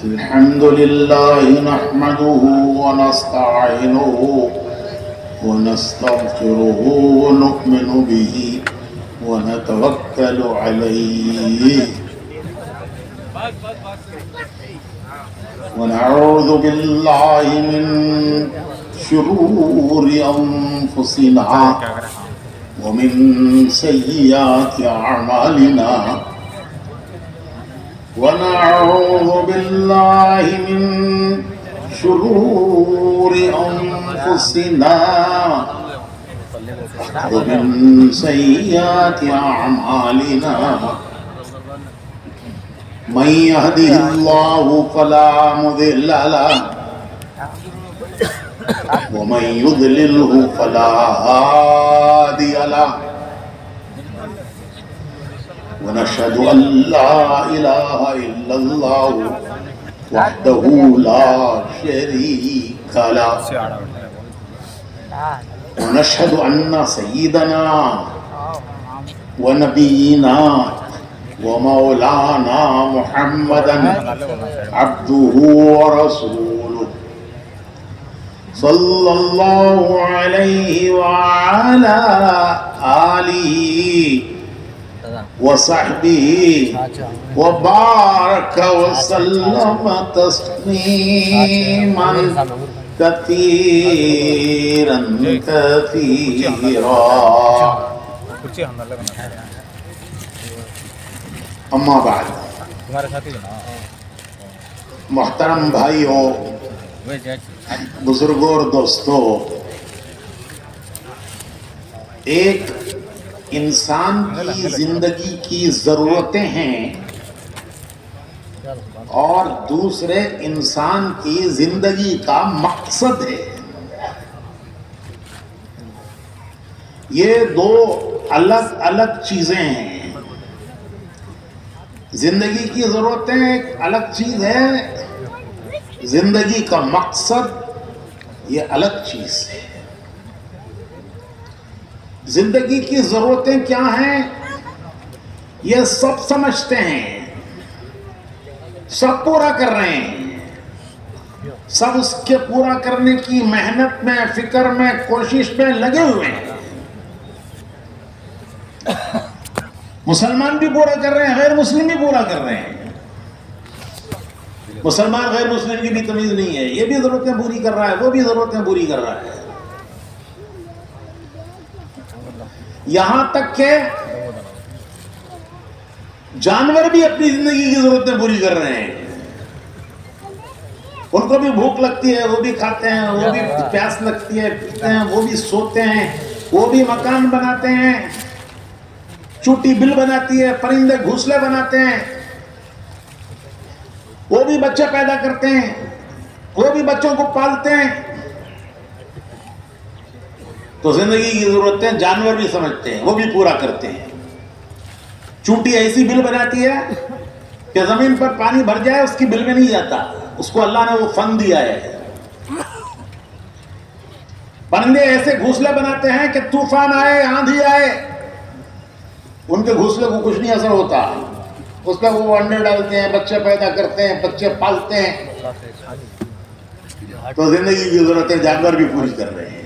الحمد لله نحمده ونستعينه ونستغفره ونؤمن به ونتوكل عليه ونعوذ بالله من شرور أنفسنا ومن سيئات أعمالنا ونعوذ بالله من شرور أنفسنا ومن سيئات أعمالنا من يهده الله فلا مضل له ومن يضلله فلا هادي له ونشهد أن لا إله إلا الله وحده لا شريك له ونشهد أن سيدنا ونبينا ومولانا محمدا عبده ورسوله صلى الله عليه وعلى آله وصحبه وبارك وسلم تسليما كثيرا كثيرا اما بعد محترم بھائیوں بزرگوں اور دوستوں، ایک انسان کی زندگی کی ضرورتیں ہیں اور دوسرے انسان کی زندگی کا مقصد ہے. یہ دو الگ الگ چیزیں ہیں. زندگی کی ضرورتیں ایک الگ چیز ہے، زندگی کا مقصد یہ الگ چیز ہے. زندگی کی ضرورتیں کیا ہیں یہ سب سمجھتے ہیں، سب پورا کر رہے ہیں، سب اس کے پورا کرنے کی محنت میں، فکر میں، کوشش میں لگے ہوئے ہیں. مسلمان بھی پورا کر رہے ہیں، غیر مسلم بھی پورا کر رہے ہیں. مسلمان غیر مسلم کی بھی تمیز نہیں ہے، یہ بھی ضرورتیں پوری کر رہا ہے، وہ بھی ضرورتیں پوری کر رہا ہے. یہاں تک کہ جانور بھی اپنی زندگی کی ضرورتیں پوری کر رہے ہیں. ان کو بھی بھوک لگتی ہے، وہ بھی کھاتے ہیں، وہ بھی پیاس لگتی ہے، پیتے ہیں، وہ بھی سوتے ہیں، وہ بھی مکان بناتے ہیں، چوٹی بل بناتی ہے، پرندے گھونسلے بناتے ہیں، وہ بھی بچے پیدا کرتے ہیں، وہ بھی بچوں کو پالتے ہیں. تو زندگی کی ضرورتیں جانور بھی سمجھتے ہیں، وہ بھی پورا کرتے ہیں. چونٹی ایسی بل بناتی ہے کہ زمین پر پانی بھر جائے اس کی بل میں نہیں جاتا، اس کو اللہ نے وہ فن دیا ہے. پرندے ایسے گھونسلے بناتے ہیں کہ طوفان آئے، آندھی آئے، ان کے گھونسلے کو کچھ نہیں اثر ہوتا. اس پہ وہ انڈے ڈالتے ہیں، بچے پیدا کرتے ہیں، بچے پالتے ہیں. تو زندگی کی ضرورتیں جانور بھی پوری کر رہے ہیں.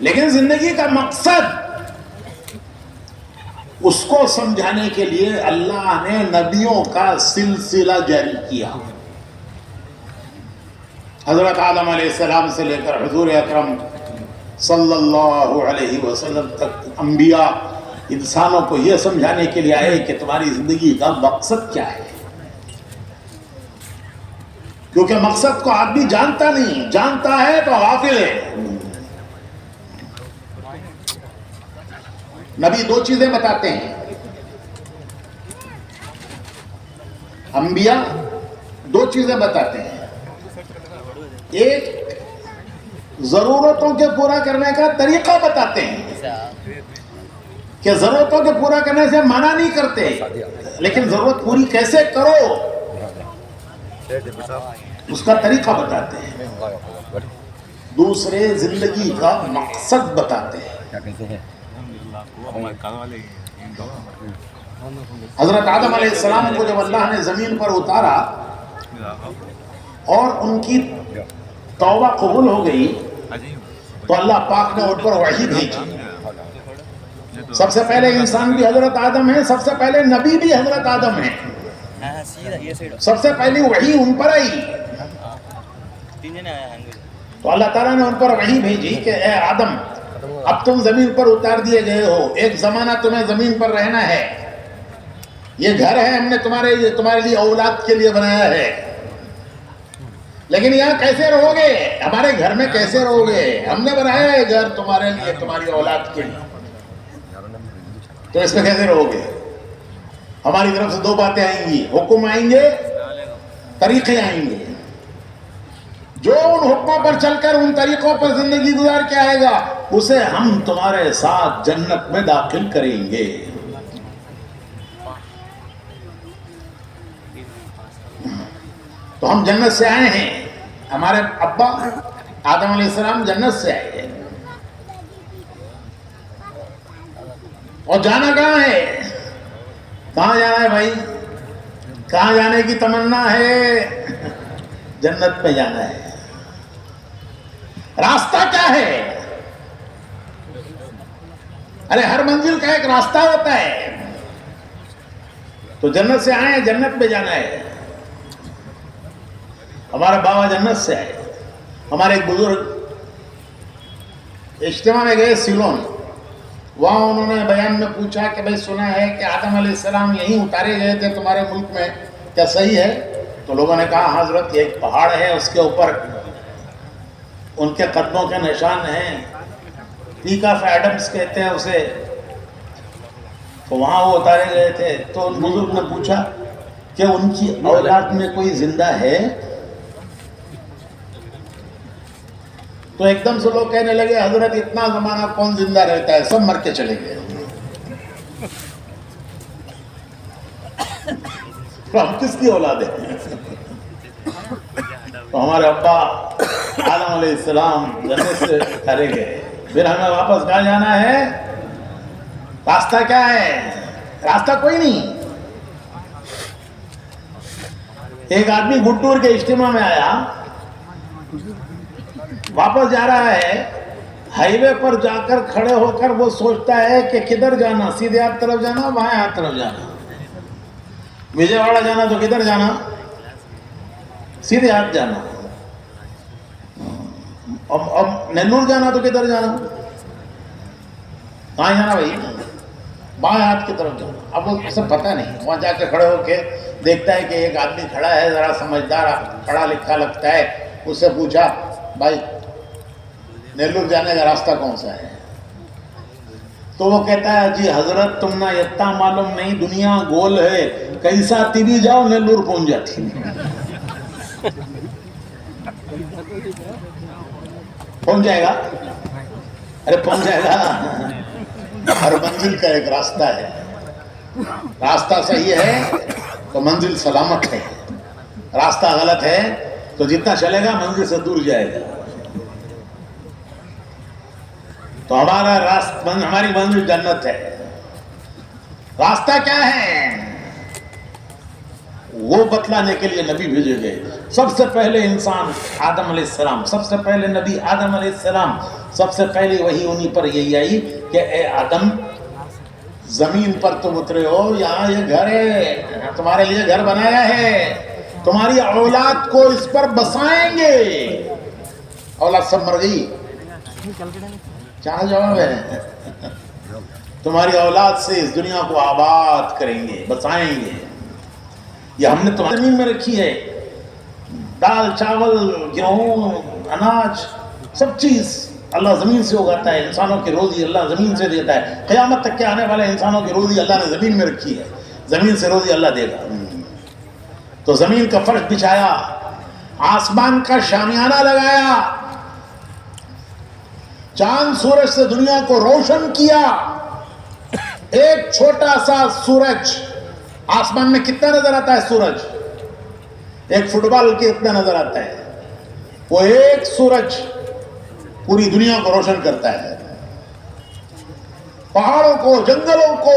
لیکن زندگی کا مقصد، اس کو سمجھانے کے لیے اللہ نے نبیوں کا سلسلہ جاری کیا. حضرت آدم علیہ السلام سے لے کر حضور اکرم صلی اللہ علیہ وسلم تک انبیاء انسانوں کو یہ سمجھانے کے لیے آئے کہ تمہاری زندگی کا مقصد کیا ہے. کیونکہ مقصد کو آدمی جانتا نہیں، جانتا ہے تو غافل ہے. نبی دو چیزیں بتاتے ہیں، انبیاء دو چیزیں بتاتے ہیں. ایک ضرورتوں کے پورا کرنے کا طریقہ بتاتے ہیں کہ ضرورتوں کے پورا کرنے سے منع نہیں کرتے، لیکن ضرورت پوری کیسے کرو اس کا طریقہ بتاتے ہیں. دوسرے زندگی کا مقصد بتاتے ہیں. حضرت آدم علیہ السلام کو جب اللہ نے زمین پر اتارا اور ان کی توبہ قبول ہو گئی تو اللہ پاک نے ان پر وحی بھیجی. سب سے پہلے انسان بھی حضرت آدم ہے, سب سے پہلے نبی بھی حضرت آدم ہے, سب سے پہلی وحی ان پر آئی. تو اللہ تعالیٰ نے ان پر وحی بھیجی کہ اے آدم اب تم زمین پر اتار دیے گئے ہو, ایک زمانہ تمہیں زمین پر رہنا ہے, یہ گھر ہے ہم نے تمہارے لیے اولاد کے لیے بنایا ہے, لیکن یہاں کیسے رہو گے, ہمارے گھر میں کیسے رہو گے, ہم نے بنایا ہے گھر تمہارے لیے تمہاری اولاد کے لیے, تو اس میں کیسے رہو گے. ہماری طرف سے دو باتیں آئیں گی, حکم آئیں گے, طریقے آئیں گے. جو ان حکموں پر چل کر ان طریقوں پر زندگی گزار کے آئے گا اسے ہم تمہارے ساتھ جنت میں داخل کریں گے. تو ہم جنت سے آئے ہیں, ہمارے ابا آدم علیہ السلام جنت سے آئے ہیں, اور جانا کہاں ہے, کہاں جانا ہے بھائی, کہاں جانے کی تمنا ہے, جنت پہ جانا ہے. راستہ کیا ہے, ارے ہر منزل کا ایک راستہ ہوتا ہے. تو جنت سے آئے, جنت پہ جانا ہے. ہمارے بابا جنت سے آئے. ہمارے ایک بزرگ اجتماع میں گئے سیلون, وہاں انہوں نے بیان میں پوچھا کہ بھئی سنا ہے کہ آدم علیہ السلام یہیں اتارے گئے تھے تمہارے ملک میں, کیا صحیح ہے؟ تو لوگوں نے کہا حضرت یہ ایک پہاڑ ہے, اس کے اوپر ان کے قدموں کے نشان ہیں, پیک آف ایڈمز کہتے ہیں اسے, تو وہاں وہ اتارے گئے تھے. تو ان بزرگ نے پوچھا کہ ان کی اولاد میں کوئی زندہ ہے؟ تو ایک دم سے لوگ کہنے لگے حضرت اتنا زمانہ کون زندہ رہتا ہے, سب مر کے چلے گئے. تو ہم کس کی اولاد ہیں؟ تو ہمارے ابا آدم علیہ السلام جنت سے اتارے گئے, پھر ہمیں واپس کہاں جانا ہے, راستہ کیا ہے, راستہ کوئی نہیں. ایک آدمی گٹور کے اجتماع میں آیا, واپس جا رہا ہے, ہائی وے پر جا کر کھڑے ہو کر وہ سوچتا ہے کہ کدھر جانا, سیدھے ہاتھ طرف جانا, بائیں ہاتھ طرف جانا. وجے واڑہ جانا تو کدھر جانا, سیدھے ہاتھ جانا. اب نینور جانا تو کدھر جانا, کہاں جانا بھائی, بائیں ہاتھ کی طرف جانا. اب وہ سب پتہ نہیں, وہاں جا کے کھڑے ہو کے دیکھتا ہے کہ ایک آدمی کھڑا ہے, ذرا سمجھدار پڑھا لکھا لگتا ہے. اس سے پوچھا بھائی نیلور جانے کا راستہ کون سا ہے؟ تو وہ کہتا ہے جی حضرت تم نہ اتنا معلوم نہیں, دنیا گول ہے, کیسا تیبی جاؤ نیلور پہنچ جاتی. پہنچ جائے گا, ارے پہنچ جائے گا. ہر منزل کا ایک راستہ ہے, راستہ صحیح ہے تو منزل سلامت ہے, راستہ غلط ہے تو جتنا چلے گا منزل سے دور جائے گا. تو ہمارا راستہ, ہماری منزل جنت ہے. راستہ کیا ہے وہ بتلانے کے لیے نبی بھیجے گئے. سب سے پہلے انسان آدم علیہ السلام, سب سے پہلے نبی آدم علیہ السلام, سب سے پہلے وہی انہی پر یہی آئی کہ اے آدم زمین پر تم اترے ہو, یہاں یہ گھر ہے, تمہارے لیے گھر بنایا ہے, تمہاری اولاد کو اس پر بسائیں گے. اولاد سب مر گئی, کیا جواب ہے, تمہاری اولاد سے اس دنیا کو آباد کریں گے, بسائیں گے. یہ ہم نے تمہاری زمین میں رکھی ہے, دال چاول گیہوں اناج سب چیز اللہ زمین سے اگاتا ہے. انسانوں کی روزی اللہ زمین سے دیتا ہے. قیامت تک کے آنے والے انسانوں کی روزی اللہ نے زمین میں رکھی ہے, زمین سے روزی اللہ دے گا. تو زمین کا فرش بچھایا, آسمان کا شامیانہ لگایا, چاند سورج سے دنیا کو روشن کیا. ایک چھوٹا سا سورج, آسمان میں کتنا نظر آتا ہے سورج, ایک فٹ بال کے اتنا نظر آتا ہے. وہ ایک سورج پوری دنیا کو روشن کرتا ہے. پہاڑوں کو, جنگلوں کو,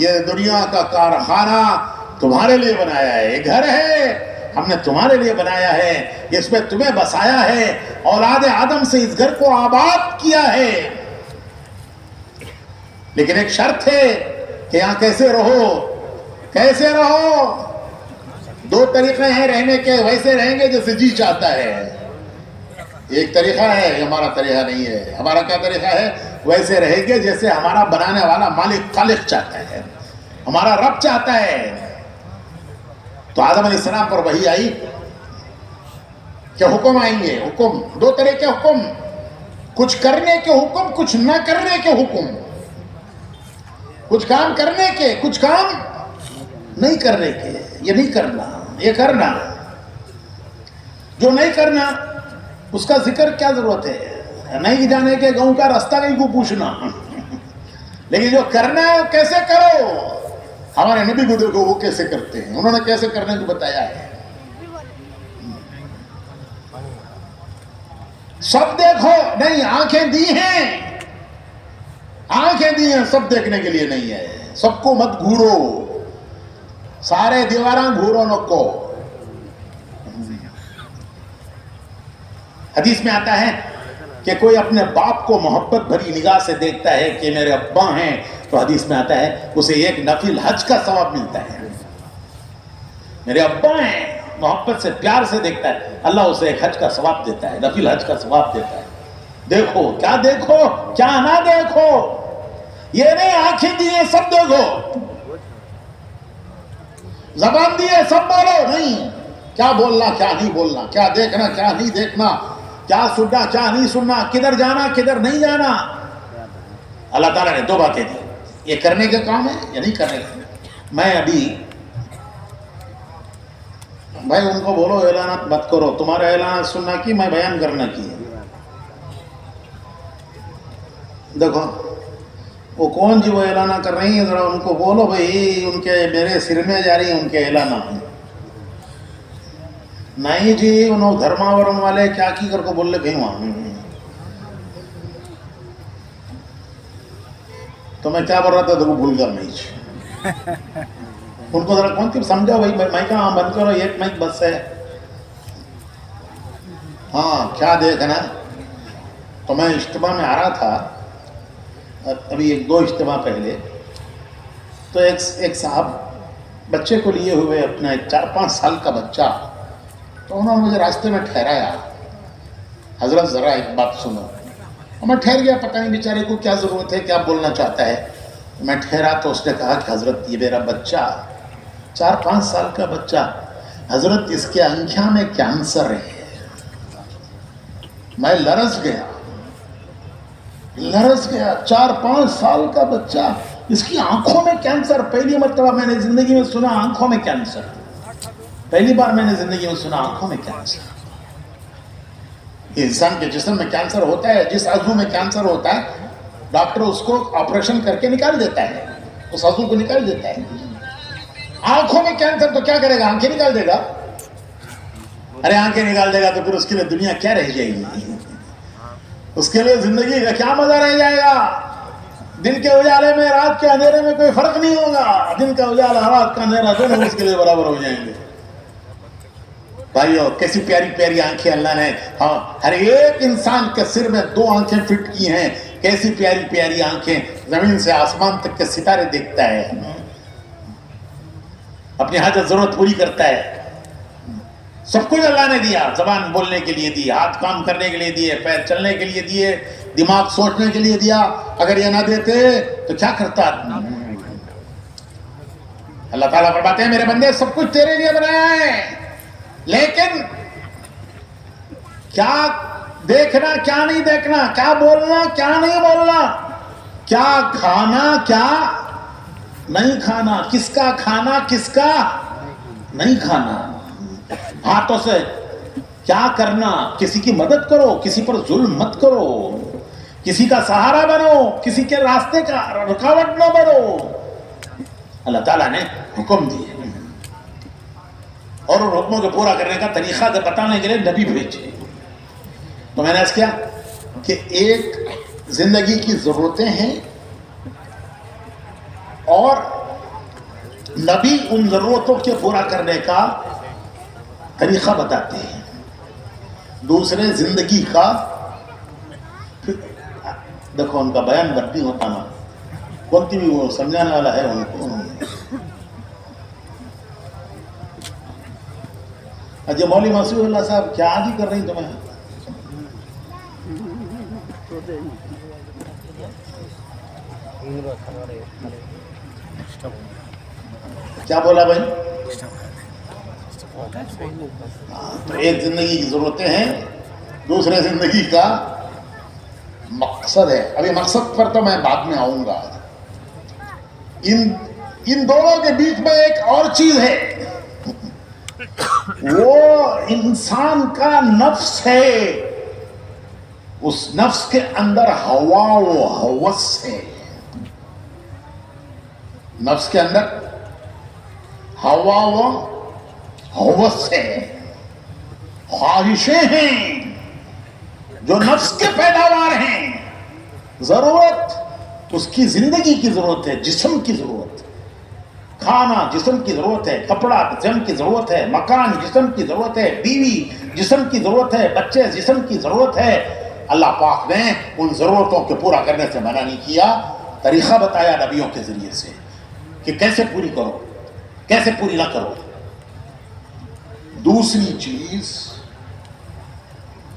یہ دنیا کا کارخانہ تمہارے لیے بنایا ہے، یہ گھر ہے ہم نے تمہارے لیے بنایا ہے، اس میں تمہیں بسایا ہے، اولاد آدم سے اس گھر کو آباد کیا ہے، لیکن ایک شرط ہے کہ یہاں کیسے رہو، 2 طریقے ہیں رہنے کے، ویسے رہیں گے جیسے جی چاہتا ہے، ایک طریقہ ہے، ہمارا طریقہ نہیں ہے، ہمارا کیا طریقہ ہے، ویسے رہیں گے جیسے ہمارا بنانے والا مالک خالق چاہتا ہے، ہمارا رب چاہتا ہے۔ تو آدم علیہ السلام پر وحی آئی کہ حکم آئیں گے، حکم 2 طرح کے حکم، کچھ کرنے کے حکم، کچھ نہ کرنے کے حکم، کچھ کام کرنے کے، کچھ کام نہیں کرنے کے، یہ نہیں کرنا، یہ کرنا، جو نہیں کرنا اس کا ذکر کیا ضرورت ہے، نہیں جانے کے گاؤں کا راستہ نہیں کو پوچھنا، لیکن جو کرنا ہے وہ کیسے کرو، ہمارے نبی کو دیکھو وہ کیسے کرتے ہیں، انہوں نے کیسے کرنے کو بتایا ہے، سب دیکھو نہیں، آنکھیں دی ہیں سب دیکھنے کے لیے نہیں ہے، سب کو مت گھورو، سارے دیواراں گھورو نکو۔ حدیث میں آتا ہے کہ کوئی اپنے باپ کو محبت بھری نگاہ سے دیکھتا ہے کہ میرے ابا ہیں، تو حدیث میں آتا ہے اسے ایک نفل حج کا ثواب ملتا ہے، میرے ابا ہیں، محبت سے پیار سے دیکھتا ہے، اللہ اسے ایک حج کا ثواب دیتا ہے، نفل حج کا ثواب دیتا ہے۔ دیکھو کیا نہ دیکھو، یہ نہیں آنکھیں دیے سب دیکھو، زبان دیے سب بولو، نہیں، کیا بولنا کیا نہیں بولنا، کیا دیکھنا کیا نہیں دیکھنا، کیا سننا کیا نہیں سننا، کدھر جانا کدھر نہیں جانا۔ اللہ تعالیٰ نے 2 باتیں دی، یہ کرنے کے کام ہے یا نہیں کرنے کا۔ میں ابھی بھائی ان کو بولو اعلانات مت کرو، تمہارا اعلانات سننا کی، میں بیان کرنا کی، دیکھو وہ کون جی وہ اعلانہ کر رہی ہیں، ذرا ان کو بولو بھائی ان کے میرے سر میں جا رہی ہیں ان کے اعلانہ، نہیں جی انہوں دھرماورم والے کیا کی کر کو بول لے گئی وہاں، تو میں کیا بول رہا تھا تو وہ بھول گیا میں، ان کو ذرا کون تھی سمجھا بھائی، میں کہاں بند کرو، ایک مائک بس ہے، ہاں کیا دیکھنا۔ تو میں اجتماع میں آ رہا تھا ابھی 1-2 اجتماع پہلے، تو ایک صاحب بچے کو لیے ہوئے، اپنا 4-5 سال کا بچہ، تو انہوں نے مجھے راستے میں ٹھہرایا، حضرت ذرا ایک بات سنو، اور میں ٹھہر گیا، پتہ نہیں بیچارے کو کیا ضرورت ہے، کیا بولنا چاہتا ہے، میں ٹھہرا تو اس نے کہا کہ حضرت یہ میرا بچہ 4-5 سال کا بچہ، حضرت اس کے آنکھوں میں کینسر ہے۔ میں لرز گیا، 4-5 سال کا بچہ، اس کی آنکھوں میں کینسر، پہلی مرتبہ میں نے زندگی میں سنا آنکھوں میں کینسر، پہلی بار میں نے زندگی میں سنا آنکھوں میں کینسر۔ انسان کے جسم میں کینسر ہوتا ہے، جس عضو میں کینسر ہوتا ہے ڈاکٹر اس کو آپریشن کر کے نکال دیتا ہے، اس عضو کو نکال دیتا ہے۔ آنکھوں میں کینسر تو کیا کرے گا، آنکھیں نکال دے گا، ارے آنکھیں نکال دے گا تو پھر اس کے لیے دنیا کیا رہ جائے گی، اس کے لیے زندگی کا کیا مزہ رہ جائے گا۔ دن کے اجالے میں رات کے اندھیرے میں کوئی فرق نہیں ہوگا، دن کا اجالا رات کا اندھیرا دونوں اس کے لیے برابر ہو جائیں گے۔ بھائیو کیسی پیاری پیاری آنکھیں اللہ نے ہر ایک انسان کے سر میں 2 آنکھیں فٹ کی ہیں، کیسی پیاری پیاری آنکھیں، زمین سے آسمان تک کے ستارے دیکھتا ہے، اپنی حاجت ضرورت پوری کرتا ہے، سب کچھ اللہ نے دیا، زبان بولنے کے لیے دی، ہاتھ کام کرنے کے لیے دیے، پیر چلنے کے لیے دیے، دماغ سوچنے کے لیے دیا، اگر یہ نہ دیتے تو کیا کرتا آدمی۔ اللہ تعالیٰ فرماتے ہیں میرے بندے سب کچھ تیرے لیے بنایا ہے، لیکن کیا دیکھنا کیا نہیں دیکھنا، کیا بولنا کیا نہیں بولنا، کیا کھانا کیا نہیں کھانا، کس کا کھانا کس کا نہیں کھانا، ہاتھوں سے کیا کرنا، کسی کی مدد کرو، کسی پر ظلم مت کرو، کسی کا سہارا بنو، کسی کے راستے کا رکاوٹ نہ بنو۔ اللہ تعالیٰ نے حکم دیے اور ان حکموں کو پورا کرنے کا طریقہ بتانے کے لیے نبی بھیجے۔ تو میں نے عرض کیا کہ ایک زندگی کی ضرورتیں ہیں اور نبی ان ضرورتوں کے پورا کرنے کا طریقہ بتاتے ہیں. دوسرے زندگی کا دیکھو ان کا بیان بد نہیں ہوتا نا, کونتی بھی وہ سمجھانے والا ہے ان کو. اجے مولوی مسعود اللہ صاحب کیا عادی کر رہی تمہیں؟ کیا بولا بھائی؟ تو ایک زندگی کی ضرورتیں ہیں, دوسرے زندگی کا مقصد ہے. ابھی مقصد پر تو میں بعد میں آؤں گا. ان دونوں کے بیچ میں ایک اور چیز ہے, وہ انسان کا نفس ہے. اس نفس کے اندر ہوا و ہوس ہے. نفس کے اندر ہوا و ہوس ہے, خواہشیں ہیں جو نفس کے پیداوار ہیں. ضرورت اس کی زندگی کی ضرورت ہے, جسم کی ضرورت, کھانا جسم کی ضرورت ہے, کپڑا جسم کی ضرورت ہے, مکان جسم کی ضرورت ہے, بیوی جسم کی ضرورت ہے, بچے جسم کی ضرورت ہے. اللہ پاک نے ان ضرورتوں کے پورا کرنے سے منع نہیں کیا, طریقہ بتایا نبیوں کے ذریعے سے کہ کیسے پوری کرو, کیسے پوری نہ کرو. دوسری چیز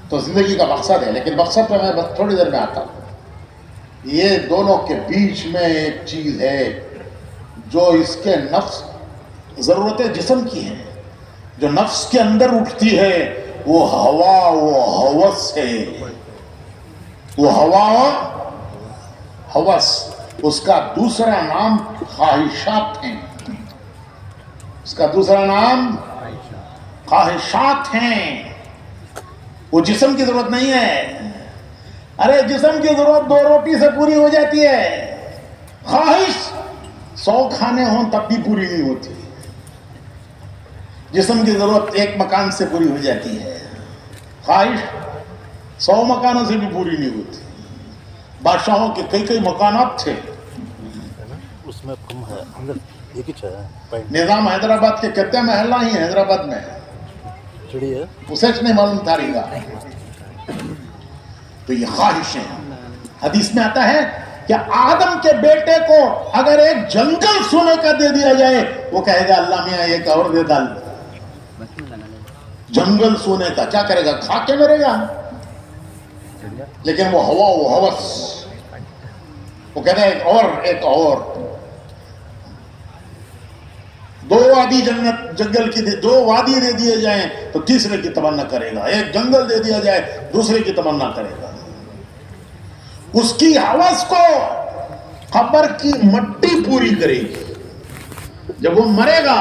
تو زندگی کا مقصد ہے, لیکن مقصد پہ میں بس تھوڑی دیر میں آتا ہوں. یہ دونوں کے بیچ میں ایک چیز ہے جو اس کے نفس ضرورتیں جسم کی ہیں, جو نفس کے اندر اٹھتی ہے, وہ ہوا و ہوس ہے. وہ ہوا و ہوس, اس کا دوسرا نام خواہشات ہیں. اس کا دوسرا نام خواہشات ہیں. وہ جسم کی ضرورت نہیں ہے. ارے جسم کی ضرورت 2 روٹی سے پوری ہو جاتی ہے, خواہش 100 کھانے ہوں تب بھی پوری نہیں ہوتی. جسم کی ضرورت 1 مکان سے پوری ہو جاتی ہے, خواہش 100 مکانوں سے بھی پوری نہیں ہوتی. بادشاہوں کے کئی مکانات تھے. اس میں کم ہے اندر یہ کچھ ہے. نظام حیدرآباد کے کتنے محلہ ہی حیدرآباد میں چڑی ہے, اسے نہیں معلوم تاریخ. تو یہ خواہشیں, حدیث میں آتا ہے کہ آدم کے بیٹے کو اگر ایک جنگل سونے کا دے دیا جائے, وہ کہے گا اللہ میاں ایک اور دے ڈال. جنگل سونے کا کیا کرے گا, کھا کے مرے گا. لیکن وہ ہوا وہ ہوس, وہ کہتا ہے ایک اور 2 وادی جنگل کی 2 وادی دے دیے جائیں تو تیسرے کی تمنا کرے گا. ایک جنگل دے دیا جائے دوسرے کی تمنا کرے گا. اس کی ہوس کو قبر کی مٹی پوری کرے گی. جب وہ مرے گا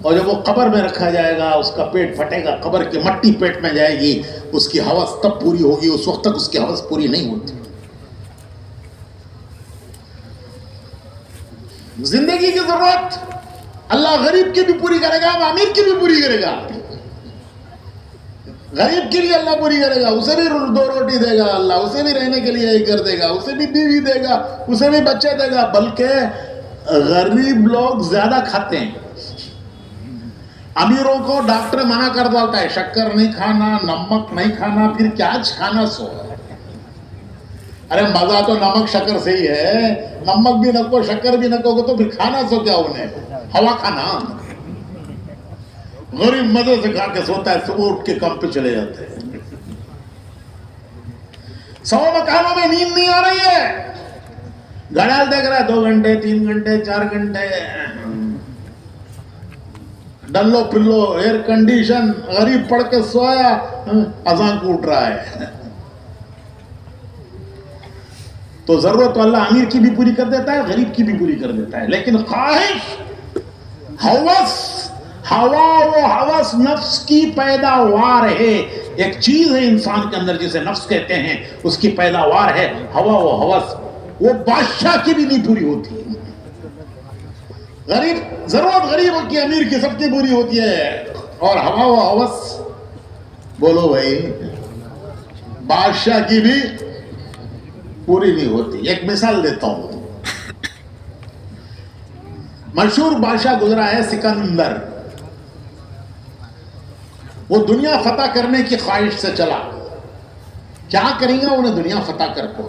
اور جب وہ قبر میں رکھا جائے گا, اس کا پیٹ پھٹے گا, قبر کی مٹی پیٹ میں جائے گی, اس کی ہوس تب پوری ہوگی. اس وقت تک اس کی ہوس پوری نہیں ہوتی. زندگی کی ضرورت اللہ غریب کی بھی پوری کرے گا, امیر کی بھی پوری کرے گا. غریب کی بھی اللہ پوری کرے گا, اسے بھی 2 روٹی دے گا اللہ, اسے بھی رہنے کے لیے ہی کر دے گا, اسے بھی بیوی دے گا, اسے بھی بچے دے گا. بلکہ غریب لوگ زیادہ کھاتے ہیں. امیروں کو ڈاکٹر منع کر دیتا ہے, شکر نہیں کھانا, نمک نہیں کھانا, پھر کیا کھانا سو. ارے مزہ تو نمک شکر سے ہی ہے. نمک بھی نکو شکر بھی نکو تو پھر کھانا سو کیا انہیں, ہوا کھانا. غریب مزے سے کھا کے سوتا ہے, صبح اٹھ کے کام پہ چلے جاتے ہیں. 100 مکانوں میں نیند نہیں آ رہی ہے, گھڑیال دیکھ رہا ہے 2 گھنٹے 3 گھنٹے 4 گھنٹے, ڈلو پلو ایئر کنڈیشن, غریب پڑھ کے سویا, اذان کو اٹھ رہا ہے. تو ضرورت تو اللہ امیر کی بھی پوری کر دیتا ہے, غریب کی بھی پوری کر دیتا ہے. لیکن خواہش, ہوس, ہوا و ہوس نفس کی پیداوار ہے. ایک چیز ہے انسان کے اندر جسے نفس کہتے ہیں, اس کی پیداوار ہے ہوا و ہوس. وہ بادشاہ کی بھی نہیں پوری ہوتی. غریب ضرورت غریب کی, امیر کی, سب کی پوری ہوتی ہے. اور ہوا و ہوس بولو بھائی, بادشاہ کی بھی پوری نہیں ہوتی. ایک مثال دیتا ہوں. مشہور بادشاہ گزرا ہے سکندر. وہ دنیا فتح کرنے کی خواہش سے چلا. کیا کریں گا انہیں دنیا فتح کر کو؟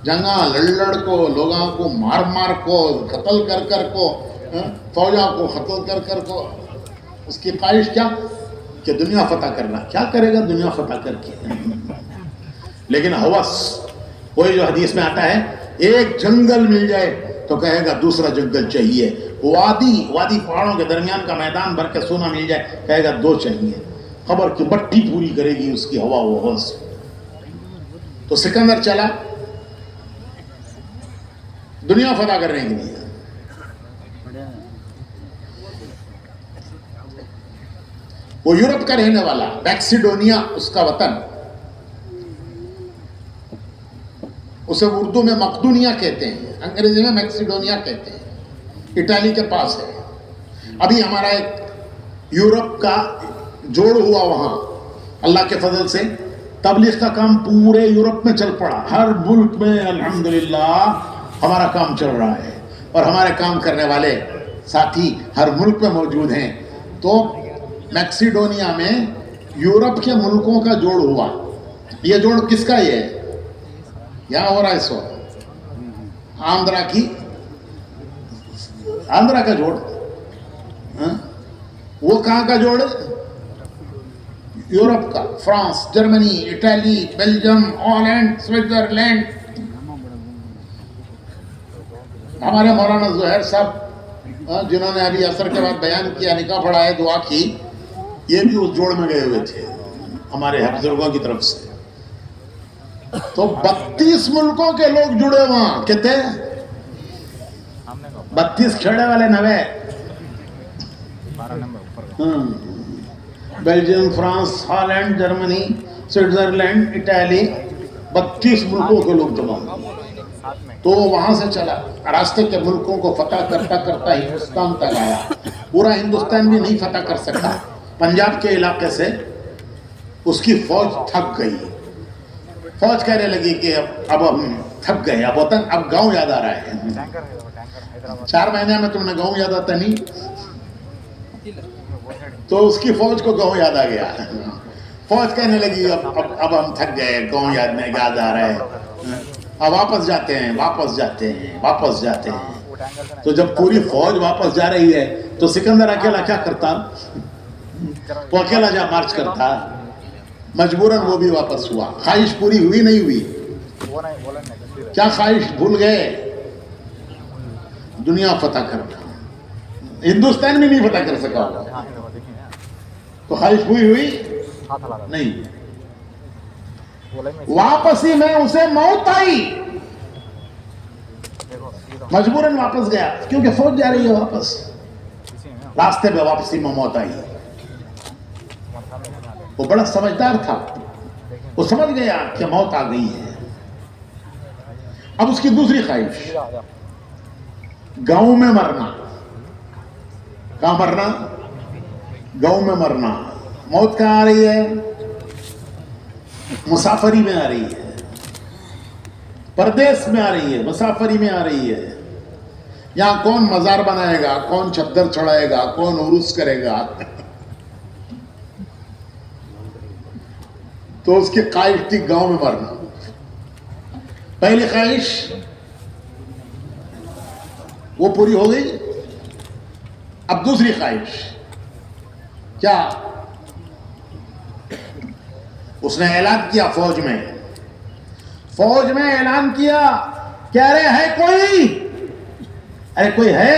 جنگا لڑ کو، لوگوں کو مار مار کو، قتل کر کر کو، فوجا کو قتل کر کر کو. اس کی خواہش کیا کہ دنیا فتح کرنا. کیا کرے گا دنیا فتح کر کے؟ لیکن ہوس، وہی جو حدیث میں آتا ہے، ایک جنگل مل جائے تو کہے گا دوسرا جنگل چاہیے. وادی پہاڑوں کے درمیان کا میدان بھر کے سونا مل جائے کہے گا دو چاہیے. خبر کی بٹی پوری کرے گی اس کی ہوا وہ ہوس. تو سکندر چلا دنیا فتح کرنے کے لیے. وہ یورپ کا رہنے والا، میکسیڈونیا اس کا وطن. اسے اردو میں مقدونیا کہتے ہیں، انگریزی میں میکسیڈونیا کہتے ہیں. اٹالی کے پاس ہے. ابھی ہمارا ایک یورپ کا جوڑ ہوا وہاں، اللہ کے فضل سے تبلیغ کا کام پورے یورپ میں چل پڑا. ہر ملک میں الحمدللہ ہمارا کام چل رہا ہے، اور ہمارے کام کرنے والے ساتھی ہر ملک میں موجود ہیں. تو میکسیڈونیا میں یورپ کے ملکوں کا جوڑ ہوا. یہ جوڑ کس کا یہ ہے؟ یہاں ہو رہا ہے اس وقت آندھرا کا جوڑ. وہ کہاں کا جوڑ؟ یورپ کا. France, Germany, Italy, Belgium, Holland, Switzerland. ہمارے مولانا زہیر صاحب جنہوں نے ابھی عصر کے بعد بیان کیا، نکاح پڑھا ہے، دعا کی، یہ بھی اس جوڑ میں گئے ہوئے تھے ہمارے بزرگوں کی طرف سے. تو 32 ملکوں کے لوگ جڑے وہاں. کہتے 32 کھیڑے والے نوے. Belgium, France, Holland, Germany, Switzerland, Italy, 32 ملکوں کے لوگ جمع ہوئے. تو وہاں سے چلا، راستے کے ملکوں کو فتح کرتا کرتا ہندوستان تک آیا. پورا ہندوستان بھی نہیں فتح کر سکا. پنجاب کے علاقے سے اس کی فوج تھک گئی. فوج کہنے لگی کہ اب ہم تھک گئے، اب گاؤں یاد آ رہا ہے. 4 مہینے میں تم نے گاؤں یاد آتا نہیں. تو اس کی فوج کو گاؤں یاد آ گیا. فوج کہنے لگی اب ہم تھک گئے، گاؤں یاد آ رہا ہے، اب واپس جاتے ہیں. تو جب پوری فوج واپس جا رہی ہے تو سکندر اکیلا کیا کرتا؟ وہ اکیلا جا مارچ کرتا. مجبوراً وہ بھی واپس ہوا. خواہش پوری ہوئی نہیں ہوئی؟ کیا خواہش بھول گئے؟ دنیا فتح کرنا. ہندوستان بھی نہیں فتح کر سکا. تو خواہش ہوئی نہیں. واپسی میں اسے موت آئی، مجبوراً واپس گیا کیونکہ فوج جا رہی ہے واپس. راستے میں واپسی میں موت آئی. وہ بڑا سمجھدار تھا، وہ سمجھ گیا کہ موت آ گئی ہے. اب اس کی دوسری خواہش گاؤں میں مرنا. کہاں مرنا؟ گاؤں میں مرنا. موت کہاں آ رہی ہے؟ مسافری میں آ رہی ہے، پردیس میں آ رہی ہے، مسافری میں آ رہی ہے. یہاں کون مزار بنائے گا، کون چادر چڑھائے گا، کون عرس کرے گا. تو اس کی خواہش تھی گاؤں میں مرنا. پہلی خواہش وہ پوری ہو گئی. اب دوسری خواہش کیا؟ اس نے اعلان کیا فوج میں اعلان کیا کہ ارے کوئی ہے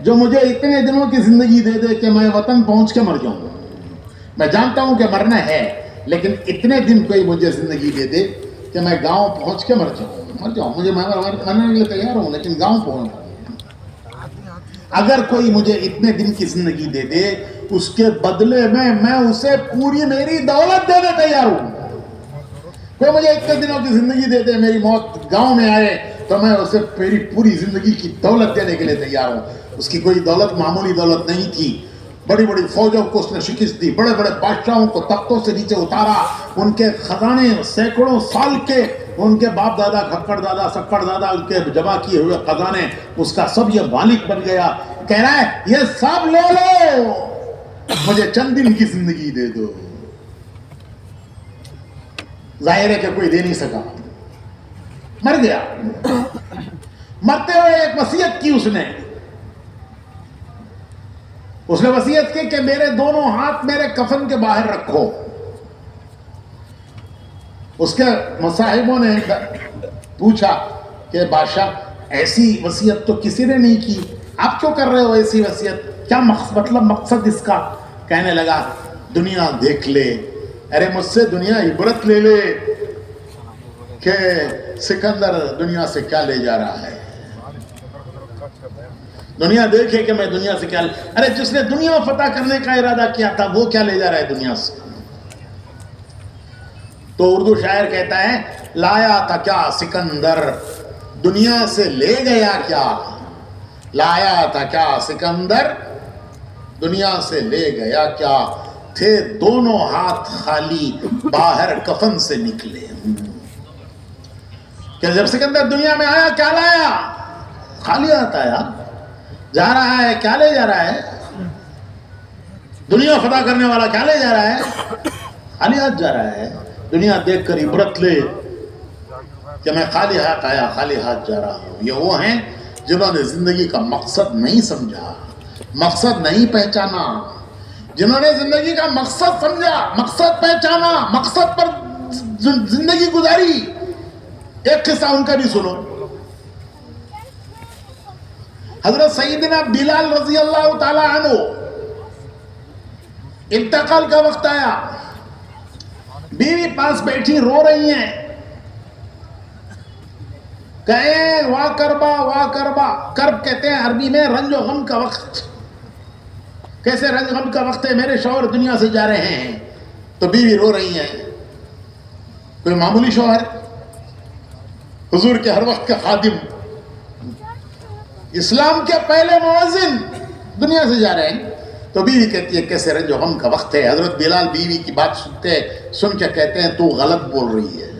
جو مجھے اتنے دنوں کی زندگی دے دے کہ میں وطن پہنچ کے مر جاؤں. میں جانتا ہوں کہ مرنا ہے، لیکن اتنے دن کوئی مجھے زندگی دے دے کہ میں گاؤں پہنچ کے مر جاؤں. مجھے مرنے کے لیے تیار ہوں، لیکن گاؤں پہنچ. اگر کوئی مجھے اتنے دن کی زندگی دے دے، اس کے بدلے میں اسے پوری میری دولت دینے تیار ہوں. کوئی مجھے اتنے دنوں کی زندگی دے دے، میری موت گاؤں میں آئے تو میں اسے میری پوری زندگی کی دولت دینے کے لیے تیار ہوں. اس کی کوئی دولت معمولی دولت نہیں تھی. بڑی بڑی فوجوں کو اس نے شکست دی، بڑے بڑے بادشاہوں کو تختوں سے نیچے اتارا، ان کے خزانے سینکڑوں سال کے ان کے باپ دادا کھکڑ دادا سکڑ دادا ان کے جمع کیے ہوئے خزانے اس کا سب یہ مالک بن گیا. کہہ رہا ہے یہ سب لے لو, مجھے چند دن کی زندگی دے دو. ظاہر ہے کہ کوئی دے نہیں سکا, مر گیا. مرتے ہوئے ایک وصیت کی اس نے وصیت کی کہ میرے دونوں ہاتھ میرے کفن کے باہر رکھو. اس کے مصاحبوں نے پوچھا کہ بادشاہ ایسی وصیت تو کسی نے نہیں کی, آپ کیوں کر رہے ہو ایسی وصیت, کیا مطلب مقصد اس کا؟ کہنے لگا دنیا دیکھ لے, ارے مجھ سے دنیا عبرت لے لے کہ سکندر دنیا سے کیا لے جا رہا ہے. دنیا دیکھے کہ میں دنیا سے کیا ارے جس نے دنیا فتح کرنے کا ارادہ کیا تھا وہ کیا لے جا رہا ہے دنیا سے. تو اردو شاعر کہتا ہے لایا تھا کیا سکندر دنیا سے لے گیا کیا, لایا تھا کیا سکندر دنیا سے لے گیا کیا, تھے دونوں ہاتھ خالی باہر کفن سے نکلے. کہ جب سکندر دنیا میں آیا کیا لایا؟ خالی ہاتھ آیا. جا رہا ہے کیا لے جا رہا ہے؟ دنیا فتح کرنے والا کیا لے جا رہا ہے؟ خالی ہاتھ جا رہا ہے. دنیا دیکھ کر عبرت لے کہ میں خالی ہاتھ آیا خالی ہاتھ جا رہا ہوں. یہ وہ ہیں جنہوں نے زندگی کا مقصد نہیں سمجھا, مقصد نہیں پہچانا. جنہوں نے زندگی کا مقصد سمجھا, مقصد پہچانا, مقصد پر زندگی گزاری. ایک قصہ ان کا بھی سنو. حضرت سیدنا بلال رضی اللہ تعالی عنہ انتقال کا وقت آیا, بیوی پاس بیٹھی رو رہی ہیں. کہیں وا کربا وا کربا, کرب کہتے ہیں عربی میں رنج و غم کا وقت. کیسے رنج غم کا وقت ہے, میرے شوہر دنیا سے جا رہے ہیں. تو بیوی رو رہی ہیں. کوئی معمولی شوہر, حضور کے ہر وقت کا خادم, اسلام کے پہلے مؤذن دنیا سے جا رہے ہیں. تو بیوی کہتی ہے کیسے رنج و غم کا وقت ہے. حضرت بلال بیوی کی بات سن کے کہتے ہیں تو غلط بول رہی ہے,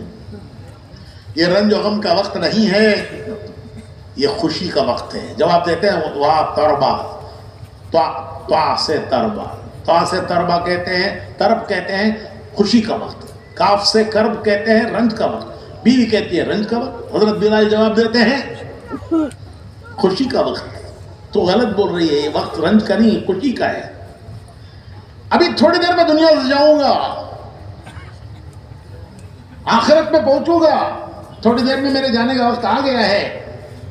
یہ رنج و غم کا وقت نہیں ہے, یہ خوشی کا وقت ہے. جواب دیتے ہیں وہاں تربا, تو سے تربا, تو سے تربا کہتے ہیں, ترب کہتے ہیں خوشی کا وقت, کاف سے کرب کہتے ہیں رنج کا وقت. بیوی کہتی ہے رنج کا وقت. حضرت بلال جواب دیتے ہیں خوشی کا وقت. تو غلط بول رہی ہے, یہ وقت رنج کا نہیں خوشی کا ہے. ابھی تھوڑی دیر میں دنیا سے جاؤں گا, آخرت میں پہنچوں گا, تھوڑی دیر میں میرے جانے کا وقت آ گیا ہے.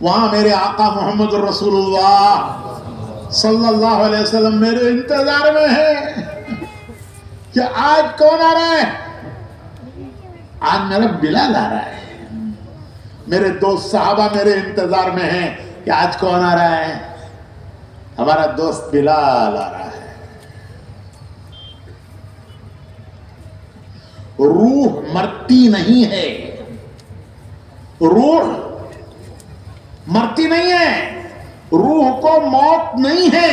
وہاں میرے آقا محمد الرسول اللہ صلی اللہ علیہ وسلم میرے انتظار میں ہے کہ آج کون آ رہا ہے؟ آج میرا بلال آ رہا ہے. میرے دوست صحابہ میرے انتظار میں ہیں کہ آج کون آ رہا ہے؟ ہمارا دوست بلال آ رہا ہے. روح مرتی نہیں ہے, روح مرتی نہیں ہے, روح کو موت نہیں ہے.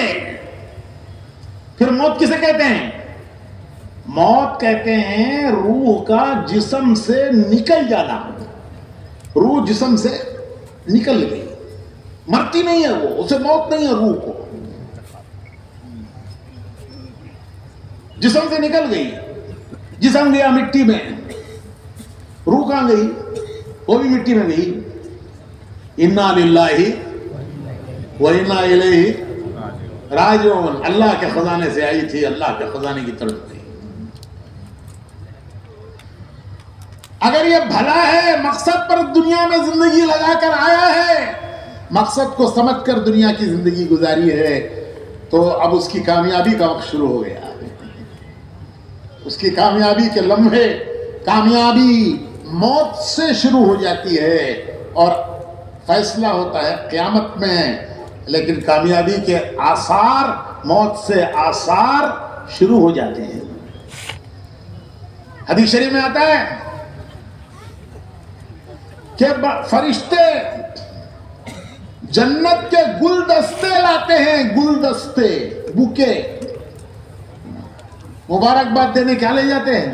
پھر موت کسے کہتے ہیں؟ موت کہتے ہیں روح کا جسم سے نکل جانا. روح جسم سے نکل گئی, مرتی نہیں ہے وہ, اسے موت نہیں ہے. روح کو جسم سے نکل گئی, جسم گیا مٹی میں, روح کہاں گئی؟ وہ بھی مٹی میں گئی. انا للہ و انا الیہ راجعون, اللہ کے خزانے سے آئی تھی, اللہ کے خزانے کی طرف گئی. اگر یہ بھلا ہے, مقصد پر دنیا میں زندگی لگا کر آیا ہے, مقصد کو سمجھ کر دنیا کی زندگی گزاری ہے, تو اب اس کی کامیابی کا وقت شروع ہو گیا. اس کی کامیابی کے لمحے, کامیابی موت سے شروع ہو جاتی ہے اور فیصلہ ہوتا ہے قیامت میں. لیکن کامیابی کے آثار موت سے آثار شروع ہو جاتے ہیں. حدیث شریف میں آتا ہے کہ فرشتے جنت کے گلدستے لاتے ہیں, گلدستے, بوکے, مبارکباد دینے کیا لے جاتے ہیں؟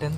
10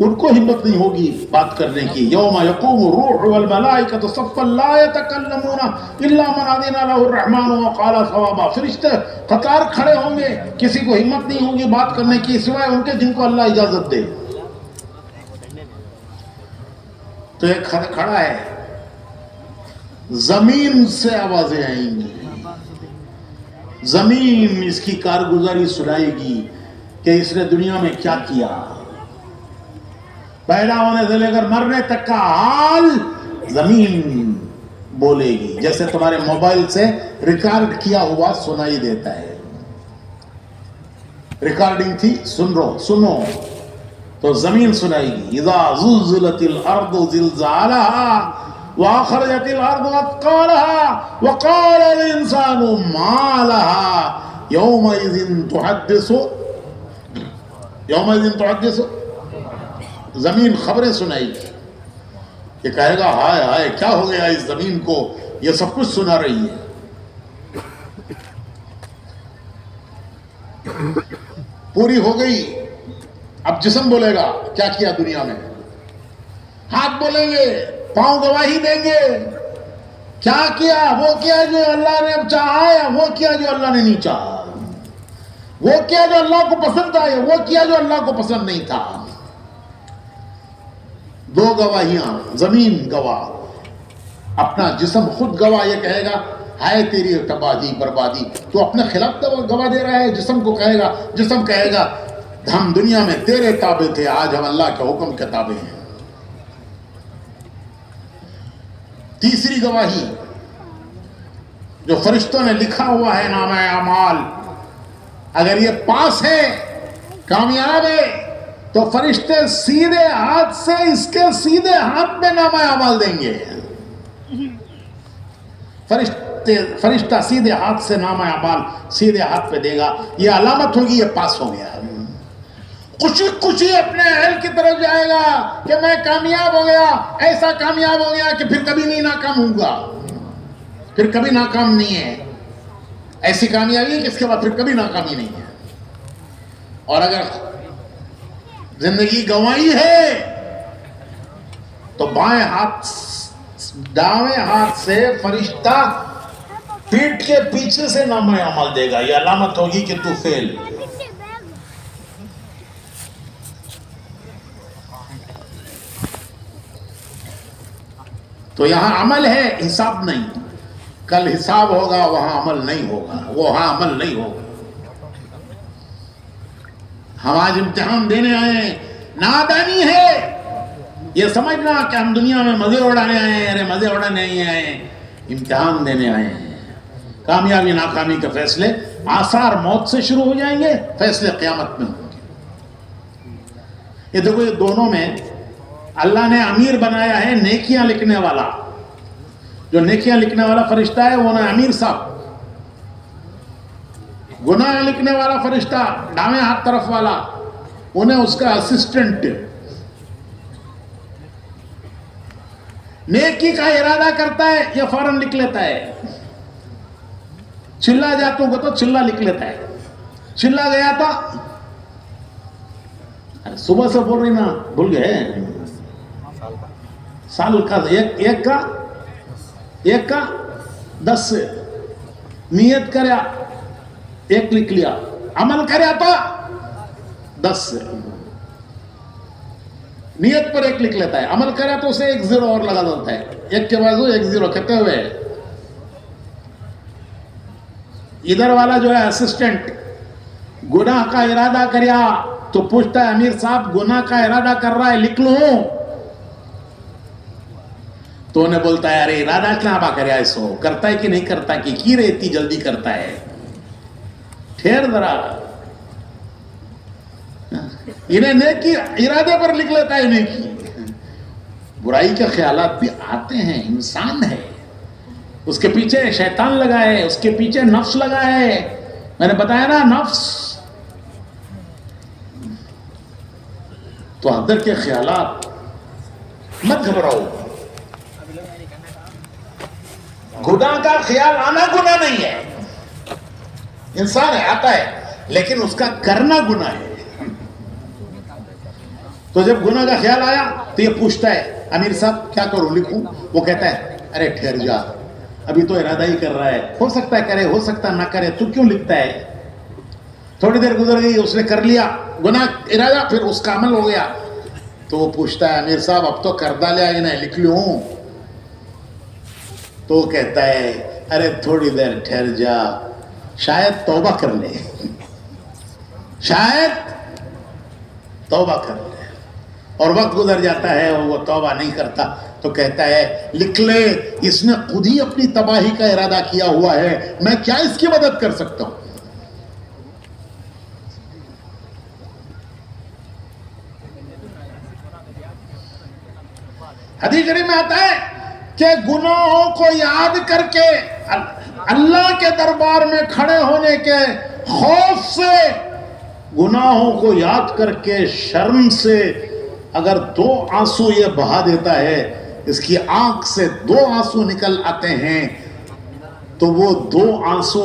ان کو ہمت نہیں ہوگی بات کرنے کی. یوم یقوم الروح والملائکۃ صفا لا یتکلمون الا من اذن له الرحمن وقال صوابا. فرشتے قطار کھڑے ہوں گے, کسی کو ہمت نہیں ہوگی بات کرنے کی سوائے ان کے جن کو اللہ اجازت دے. تو ایک کھڑا ہے, زمین سے آوازیں آئیں گی, زمین اس کی کارگزاری سنائے گی کہ اس نے دنیا میں کیا کیا. پیدا ہونے سے لے کر مرنے تک کا حال زمین بولے گی, جیسے تمہارے موبائل سے ریکارڈ کیا ہوا سنائی دیتا ہے. ریکارڈنگ تھی, سنو تو زمین سنائے گی. اذا زلزلت الارض زلزالها واخرجت الارض اثقالها وقال الانسان ما لها يومئذ تحدث. زمین خبریں سنائے گی, یہ کہے گا ہائے ہائے کیا ہو گیا اس زمین کو, یہ سب کچھ سنا رہی ہے. پوری ہو گئی. اب جسم بولے گا کیا کیا دنیا میں, ہاتھ بولیں گے, پاؤں گواہی دیں گے کیا کیا. وہ کیا جو اللہ نے چاہا ہے, وہ کیا جو اللہ نے نہیں چاہا, وہ کیا جو اللہ کو پسند آئے, وہ کیا جو اللہ کو پسند نہیں تھا. دو گواہیاں, زمین گواہ, اپنا جسم خود گواہ. یہ کہے گا ہائے تیری تباہی بربادی, تو اپنے خلاف گواہ دے رہا ہے. جسم کو کہے گا, جسم کہے گا ہم دنیا میں تیرے تابع تھے, آج ہم اللہ کے حکم کے تابع ہیں. تیسری گواہی جو فرشتوں نے لکھا ہوا ہے نامہ اعمال, اگر یہ پاس ہے, کامیاب ہے, تو فرشتے سیدھے ہاتھ سے اس کے سیدھے ہاتھ میں نامہ اعمال دیں گے. فرشتہ سیدھے ہاتھ سے نامہ اعمال سیدھے ہاتھ پہ دے گا. یہ علامت ہوگی یہ پاس ہو گیا. خوشی خوشی اپنے اہل کی طرف جائے گا کہ میں کامیاب ہو گیا, ایسا کامیاب ہو گیا کہ پھر کبھی نہیں ناکام ہوں گا, پھر کبھی ناکام نہیں ہے. ایسی کامیابی ہے کہ اس کے بعد پھر کبھی ناکامی نہیں ہے. اور اگر زندگی گنوائی ہے تو بائیں ہاتھ دائیں ہاتھ سے فرشتہ پیٹھ کے پیچھے سے نامہ اعمال دے گا. یہ علامت ہوگی کہ تو فیل. تو یہاں عمل ہے, حساب نہیں. کل حساب ہوگا, وہاں عمل نہیں ہوگا, وہاں عمل نہیں ہوگا. ہم آج امتحان دینے آئے ہیں. نادانی ہے یہ سمجھنا کہ ہم دنیا میں مزے اڑانے آئے ہیں. ارے مزے اڑانے نہیں آئے ہیں, امتحان دینے آئے ہیں. کامیابی ناکامی کے فیصلے آثار موت سے شروع ہو جائیں گے, فیصلے قیامت میں ہوں گے. یہ دیکھو, یہ دونوں میں اللہ نے امیر بنایا ہے نیکیاں لکھنے والا. جو نیکیاں لکھنے والا فرشتہ ہے وہ نا امیر صاحب. گناہ لکھنے والا فرشتہ دائیں ہاتھ طرف والا, انہیں اس کا اسسٹنٹ. نیکی کا ارادہ کرتا ہے یہ فوراً لکھ لیتا ہے. چلا جاتوں کو تو چلا لکھ لیتا ہے. چلا گیا تھا, صبح سے بول رہی نا, بھول گئے. سال کا ایک کا 10 سے نیت کریا, ایک لکھ لیا. عمل کریا تو 10 سے. نیت پر ایک لکھ لیتا ہے, عمل کریا تو اسے 1 0 اور لگا دیتا ہے. ایک کے بعد 1 0 کہتے ہوئے ادھر والا جو ہے اسسٹنٹ گناہ کا ارادہ کریا تو پوچھتا ہے امیر صاحب گناہ کا ارادہ کر رہا ہے, لکھ لوں؟ تو انہیں بولتا ہے ارے ارادہ کیا با کریا, ایسو کرتا ہے کہ نہیں کرتا, کہ کی رہتی جلدی کرتا ہے, ٹھہر ذرا. انہیں نیکی ارادے پر لکھ لیتا ہے. نیکی برائی کے خیالات بھی آتے ہیں, انسان ہے, اس کے پیچھے شیطان لگا ہے, اس کے پیچھے نفس لگا ہے. میں نے بتایا نا نفس. تو اندر کے خیالات مت گھبراؤ. گناہ کا خیال آنا گناہ نہیں ہے, انسان ہے آتا ہے, لیکن اس کا کرنا گناہ ہے. تو جب گناہ کا خیال آیا تو یہ پوچھتا ہے امیر صاحب کیا کروں لکھوں؟ وہ کہتا ہے ارے ٹھہر جا، ابھی تو ارادہ ہی کر رہا ہے، ہو سکتا ہے کرے ہو سکتا نہ کرے، تو کیوں لکھتا ہے؟ تھوڑی دیر گزر گئی، اس نے کر لیا گناہ ارادہ، پھر اس کا عمل ہو گیا، تو وہ پوچھتا ہے امیر صاحب اب تو کر ڈالے آگے نہیں لکھ لوں؟ تو وہ کہتا ہے ارے تھوڑی دیر ٹھہر جا، شاید توبہ کر لے، شاید توبہ کر لے، اور وقت گزر جاتا ہے اور وہ توبہ نہیں کرتا، تو کہتا ہے لکھ لے، اس نے خود ہی اپنی تباہی کا ارادہ کیا ہوا ہے، میں کیا اس کی مدد کر سکتا ہوں؟ حدیث شریف میں آتا ہے کہ گناہوں کو یاد کر کے اللہ کے دربار میں کھڑے ہونے کے خوف سے، گناہوں کو یاد کر کے شرم سے اگر 2 آنسو یہ بہا دیتا ہے، اس کی آنکھ سے 2 آنسو نکل آتے ہیں، تو وہ 2 آنسو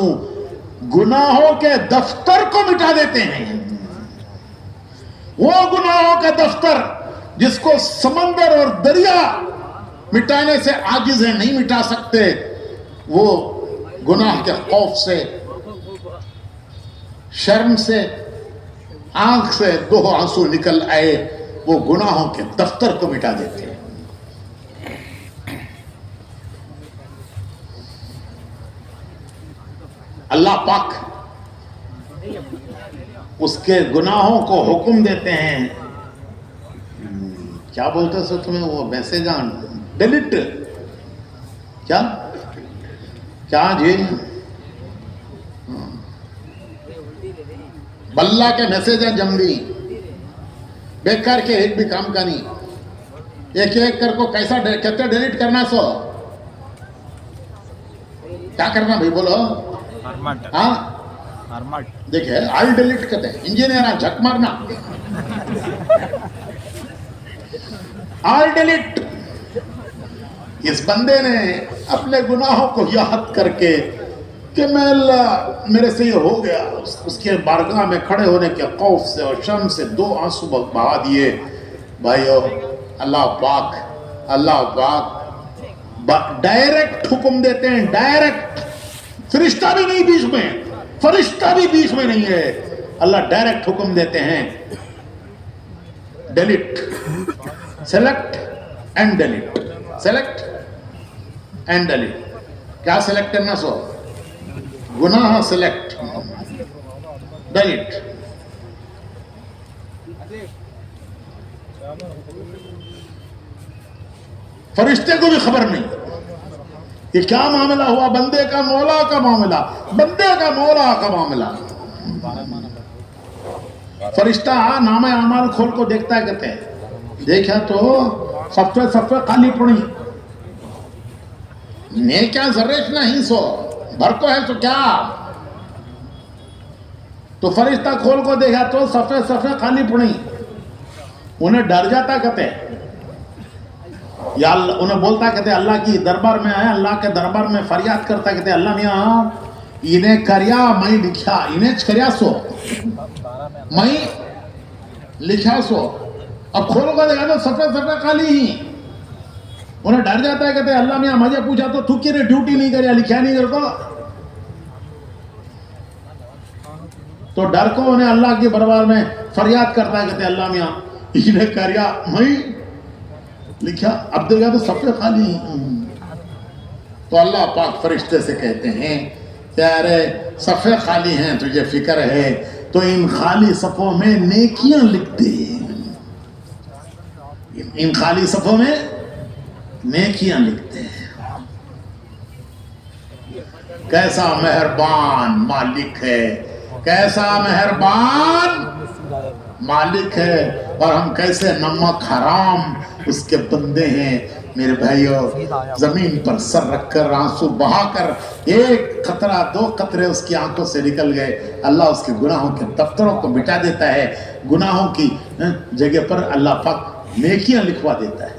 گناہوں کے دفتر کو مٹا دیتے ہیں۔ وہ گناہوں کا دفتر جس کو سمندر اور دریا مٹانے سے عاجز ہیں، نہیں مٹا سکتے، وہ گناہ کے خوف سے، شرم سے، آنکھ سے 2 آنسو نکل آئے، وہ گناہوں کے دفتر کو مٹا دیتے ہیں۔ اللہ پاک اس کے گناہوں کو حکم دیتے ہیں، کیا بولتے سو تمہیں وہ میسیج آن ڈیلیٹ، کیا جی بلہ کے میسیج ہیں جنگی، بیکار کے ایک بھی کام کا نہیں، ایک ایک کر کو کیسا کہتے ڈیلیٹ کرنا سو، کیا کرنا بھائی بولو؟ ہاں دیکھیں آل ڈیلیٹ کرتے ہیں، انجینئر جھک مارنا، آل ڈیلیٹ۔ اس بندے نے اپنے گناہوں کو یاد کر کے کہ میں اللہ میرے سے یہ ہو گیا، اس کے بارگاہ میں کھڑے ہونے کے خوف سے اور شرم سے 2 آنسو بہا دیے۔ بھائیو اللہ پاک ڈائریکٹ حکم دیتے ہیں، ڈائریکٹ، فرشتہ بھی نہیں بیچ میں، فرشتہ بھی بیچ میں نہیں ہے، اللہ ڈائریکٹ حکم دیتے ہیں delete, select and delete, select and delete. کیا سیلیکٹ کرنا سو؟ گناہ سیلیکٹ، ڈیلیٹ۔ فرشتے کو بھی خبر نہیں کہ کیا معاملہ ہوا، بندے کا مولا کا معاملہ، بندے کا مولا کا معاملہ۔ فرشتہ نامہ اعمال کھول کو دیکھتا ہے، کہتے ہیں دیکھا تو صفحے خالی پڑی، نیکیاں ذریش نہیں سو بھر کو ہے تو کیا؟ تو فرشتہ کھول کو دیکھا تو صفحے خالی پڑی، انہیں ڈر جاتا، کہتے ہیں یا انہیں بولتا، کہتے اللہ کی دربار میں آیا، اللہ کے دربار میں فریاد کرتا، کہتے اللہ میاں انہیں کریا میں لکھا، انہیں کریا سو میں لکھا سو، اب کھولو کو دیکھا تو صفحے خالی ہی، انہیں ڈر جاتا ہے، کہتے اللہ میاں مجھے پوچھا تو کی نے ڈیوٹی نہیں کریا، لکھا نہیں کر کو، تو ڈر کو انہیں اللہ کے دربار میں فریاد کرتا ہے، کہتے اللہ میاں انہیں کریا میں لکھا، اب دیکھا تو صفحے خالی۔ تو اللہ پاک فرشتے سے کہتے ہیں کہ ارے صفحے خالی ہیں، تجھے فکر ہے تو ان خالی صفوں میں نیکیاں لکھ دے، ان خالی صفوں میں نیکیاں لکھ دے۔ کیسا مہربان مالک ہے، کیسا مہربان مالک ہے، اور ہم کیسے نمک حرام اس کے بندے ہیں۔ میرے بھائیو زمین پر سر رکھ کر آنسو بہا کر 1 قطرہ 2 قطرے اس کی آنکھوں سے نکل گئے، اللہ اس کے گناہوں کے دفتروں کو مٹا دیتا ہے، گناہوں کی جگہ پر اللہ پاک نیکیاں لکھوا دیتا ہے۔